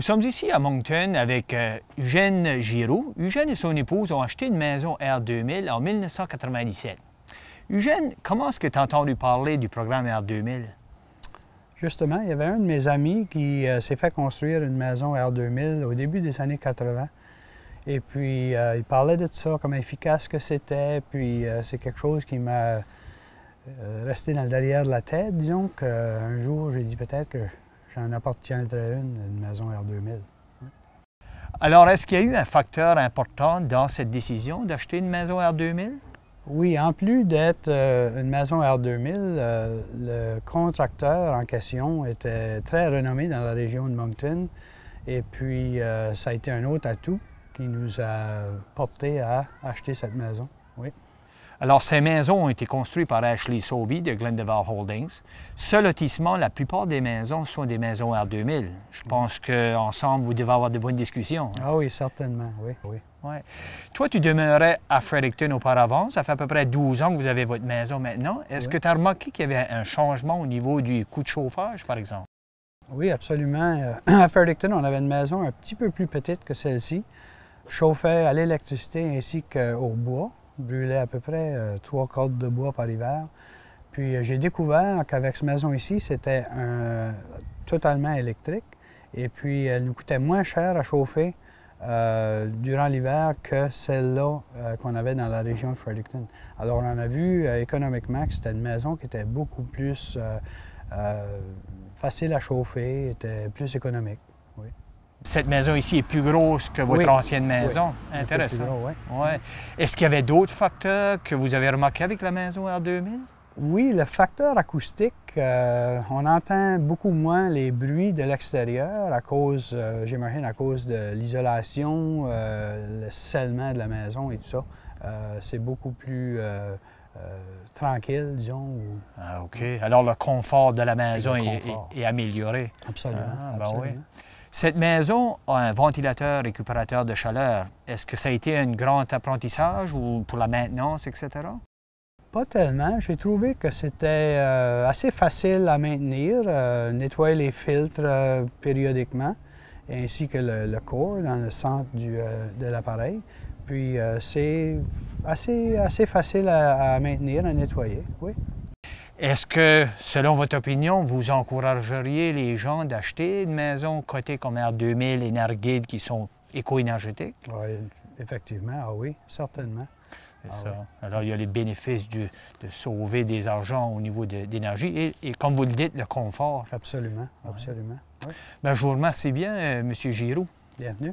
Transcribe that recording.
sommes ici à Moncton avec Eugène Giroux. Eugène et son épouse ont acheté une maison R2000 en 1997. Eugène, comment est-ce que tu as entendu parler du programme R2000? Justement, il y avait un de mes amis qui s'est fait construire une maison R2000 au début des années 80. Et puis, il parlait de ça, comment efficace que c'était. Puis, c'est quelque chose qui m'a resté dans le derrière de la tête. Disons qu'un jour, j'ai dit peut-être que j'en appartiendrais une maison R2000. Alors, est-ce qu'il y a eu un facteur important dans cette décision d'acheter une maison R2000? Oui, en plus d'être une maison R2000, le contracteur en question était très renommé dans la région de Moncton. Et puis, ça a été un autre atout qui nous a porté à acheter cette maison. Oui. Alors, ces maisons ont été construites par Ashley Sobey de Glendeval Holdings. Ce lotissement, la plupart des maisons sont des maisons R2000. Je pense qu'ensemble, vous devez avoir de bonnes discussions. Hein? Ah oui, certainement, oui. Ouais. Toi, tu demeurais à Fredericton auparavant. Ça fait à peu près 12 ans que vous avez votre maison maintenant. Est-ce que tu as remarqué qu'il y avait un changement au niveau du coût de chauffage, par exemple? Oui, absolument. À Fredericton, on avait une maison un petit peu plus petite que celle-ci. Chauffait à l'électricité ainsi qu'au bois. Brûlait à peu près 3 cordes de bois par hiver. Puis j'ai découvert qu'avec cette maison ici, c'était totalement électrique. Et puis elle nous coûtait moins cher à chauffer durant l'hiver que celle-là qu'on avait dans la région de Fredericton. Alors on en a vu économiquement que c'était une maison qui était beaucoup plus facile à chauffer, était plus économique. Oui. Cette maison ici est plus grosse que votre ancienne maison. Oui. Intéressant. Gros, Ouais. Est-ce qu'il y avait d'autres facteurs que vous avez remarqués avec la maison R2000? Oui, le facteur acoustique, on entend beaucoup moins les bruits de l'extérieur à cause, j'imagine, à cause de l'isolation, le scellement de la maison et tout ça. C'est beaucoup plus tranquille, disons. Ah, OK. Alors, le confort de la maison est amélioré. Absolument. Ben oui. Cette maison a un ventilateur récupérateur de chaleur. Est-ce que ça a été un grand apprentissage ou pour la maintenance, etc.? Pas tellement. J'ai trouvé que c'était assez facile à maintenir, nettoyer les filtres périodiquement, ainsi que le corps dans le centre de l'appareil. Puis c'est assez facile à maintenir, à nettoyer, oui. Est-ce que, selon votre opinion, vous encourageriez les gens d'acheter une maison cotée comme R2000 Energade qui sont éco-énergétiques? Oui, effectivement, oui, certainement. C'est ça. Oui. Alors, il y a les bénéfices de sauver des argents au niveau d'énergie et, comme vous le dites, le confort. Absolument. Oui. Bien, je vous remercie bien, M. Giroux. Bienvenue.